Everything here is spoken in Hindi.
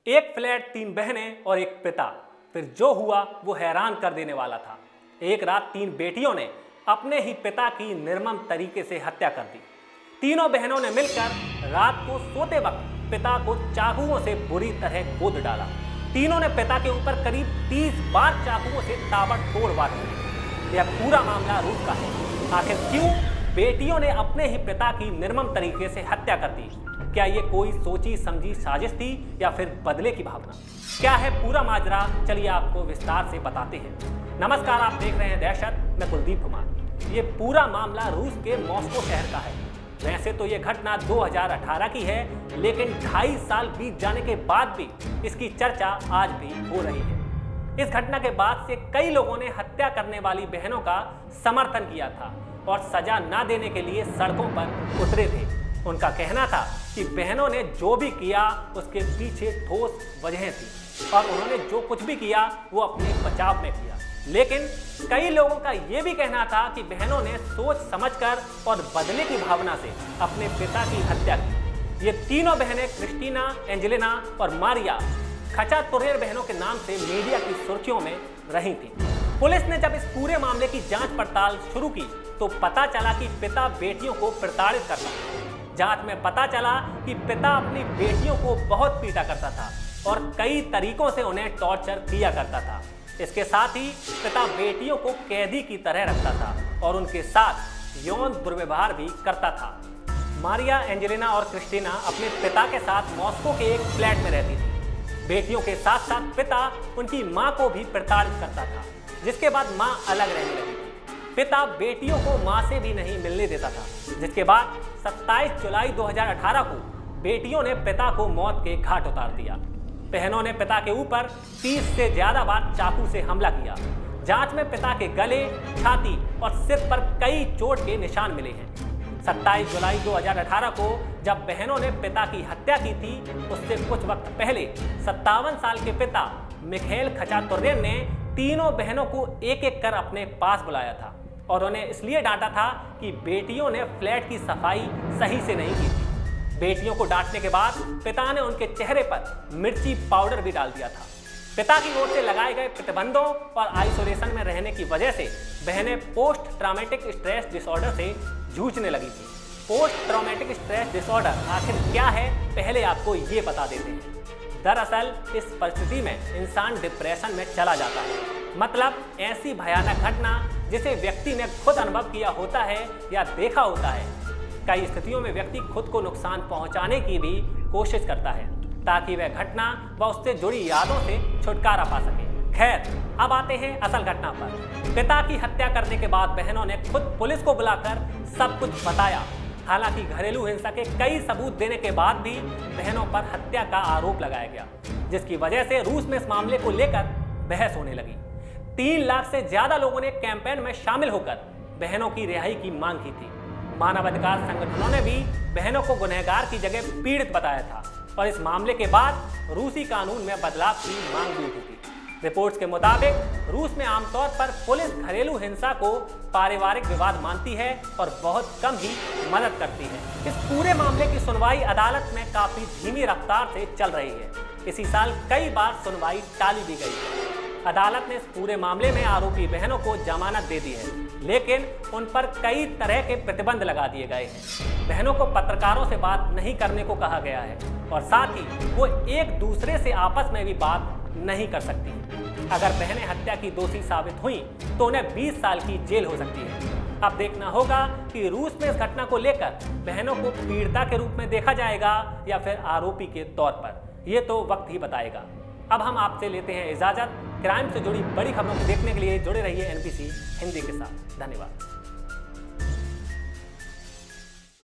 एक फ्लैट, तीन बहनें और एक पिता। फिर जो हुआ वो हैरान कर देने वाला था। एक रात तीन बेटियों ने अपने ही पिता की निर्मम तरीके से हत्या कर दी। तीनों बहनों ने मिलकर रात को सोते वक्त पिता को चाकुओं से बुरी तरह गोद डाला। तीनों ने पिता के ऊपर करीब 30 बार चाकुओं से ताबड़तोड़ वार किए। यह पूरा मामला रूस का है। आखिर क्यों बेटियों ने अपने ही पिता की निर्मम तरीके से हत्या कर दी? क्या ये कोई सोची समझी साजिश थी या फिर बदले की भावना? क्या है पूरा माजरा, चलिए आपको विस्तार से बताते हैं। नमस्कार, आप देख रहे हैं दहशत, मैं कुलदीप कुमार। ये पूरा मामला रूस के मॉस्को शहर का है। वैसे तो ये घटना 2018 की है, लेकिन 2.5 साल बीत जाने के बाद भी इसकी चर्चा आज भी हो रही है। इस घटना के बाद से कई लोगों ने हत्या करने वाली बहनों का समर्थन किया था और सजा न देने के लिए सड़कों पर उतरे थे। उनका कहना था कि बहनों ने जो भी किया उसके पीछे ठोस वजहें थी और उन्होंने जो कुछ भी किया वो अपने बचाव में किया। लेकिन कई लोगों का ये भी कहना था कि बहनों ने सोच समझकर और बदले की भावना से अपने पिता की हत्या की। ये तीनों बहनें क्रिस्टीना, एंजेलिना और मारिया खचातुर्रे बहनों के नाम से मीडिया की सुर्खियों में रही थी। पुलिस ने जब इस पूरे मामले की जांच पड़ताल शुरू की तो पता चला कि पिता बेटियों को प्रताड़ित करता था। जांच में पता चला कि पिता अपनी बेटियों को बहुत पीटा करता था और कई तरीकों से उन्हें टॉर्चर किया करता था। इसके साथ ही पिता बेटियों को कैदी की तरह रखता था और उनके साथ यौन दुर्व्यवहार भी करता था। मारिया, एंजेलिना और क्रिस्टीना अपने पिता के साथ मॉस्को के एक फ्लैट में रहती थी। बेटियों के साथ साथ पिता उनकी मां को भी प्रताड़ित करता था, जिसके बाद मां अलग रहने लगी थी। पिता बेटियों को मां से भी नहीं मिलने देता था, जिसके बाद 27 जुलाई 2018 को बेटियों ने पिता को मौत के घाट उतार दिया। बहनों ने पिता के ऊपर 30 से ज्यादा बार चाकू से हमला किया। जांच में पिता के गले, छाती और सिर पर कई चोट के निशान मिले हैं। 27 जुलाई 2018 को जब बहनों ने पिता की हत्या की थी, उससे कुछ वक्त पहले 57 साल के पिता मिखाइल खचातुर्रेन ने तीनों बहनों को एक एक कर अपने पास बुलाया था और उन्हें इसलिए डांटा था कि बेटियों ने फ्लैट की सफाई सही से नहीं की थी। बेटियों को डांटने के बाद पिता ने उनके चेहरे पर मिर्ची पाउडर भी डाल दिया था। पिता की ओर से लगाए गए प्रतिबंधों और आइसोलेशन में रहने की वजह से बहनें पोस्ट ट्रॉमेटिक स्ट्रेस डिसऑर्डर से जूझने लगी थी। पोस्ट ट्रॉमेटिक स्ट्रेस डिसऑर्डर आखिर क्या है, पहले आपको ये बता देते हैं। दरअसल इस परिस्थिति में इंसान डिप्रेशन में चला जाता है। मतलब ऐसी भयानक घटना जिसे व्यक्ति ने खुद अनुभव किया होता है या देखा होता है। कई स्थितियों में व्यक्ति खुद को नुकसान पहुंचाने की भी कोशिश करता है ताकि वह घटना व उससे जुड़ी यादों से छुटकारा पा सके। खैर, अब आते हैं असल घटना पर। पिता की हत्या करने के बाद बहनों ने खुद पुलिस को बुलाकर सब कुछ बताया। हालांकि घरेलू हिंसा के कई सबूत देने के बाद भी बहनों पर हत्या का आरोप लगाया गया, जिसकी वजह से रूस में इस मामले को लेकर बहस होने लगी। 3 लाख से ज्यादा लोगों ने कैंपेन में शामिल होकर बहनों की रिहाई की मांग की थी। मानवाधिकार संगठनों ने भी बहनों को गुनहगार की जगह पीड़ित बताया था और इस मामले के बाद रूसी कानून में बदलाव की मांग भी उठी थी। रिपोर्ट्स के मुताबिक रूस में आमतौर पर पुलिस घरेलू हिंसा को पारिवारिक विवाद मानती है और बहुत कम ही मदद करती है। इस पूरे मामले की सुनवाई अदालत में काफी धीमी रफ्तार से चल रही है। इसी साल कई बार सुनवाई टाली भी गई है। अदालत ने इस पूरे मामले में आरोपी बहनों को जमानत दे दी है, लेकिन उन पर कई तरह के प्रतिबंध लगा दिए गए हैं। बहनों को पत्रकारों से बात नहीं करने को कहा गया है और साथ ही वो एक दूसरे से आपस में भी बात नहीं कर सकती। अगर बहनें हत्या की दोषी साबित हुई तो उन्हें 20 साल की जेल हो सकती है। अब देखना होगा कि रूस में इस घटना को लेकर बहनों को पीड़िता के रूप में देखा जाएगा या फिर आरोपी के तौर पर, ये तो वक्त ही बताएगा। अब हम आपसे लेते हैं इजाजत। क्राइम से जुड़ी बड़ी खबरों को देखने के लिए जुड़े रहिए एनबीसी हिंदी के साथ। धन्यवाद।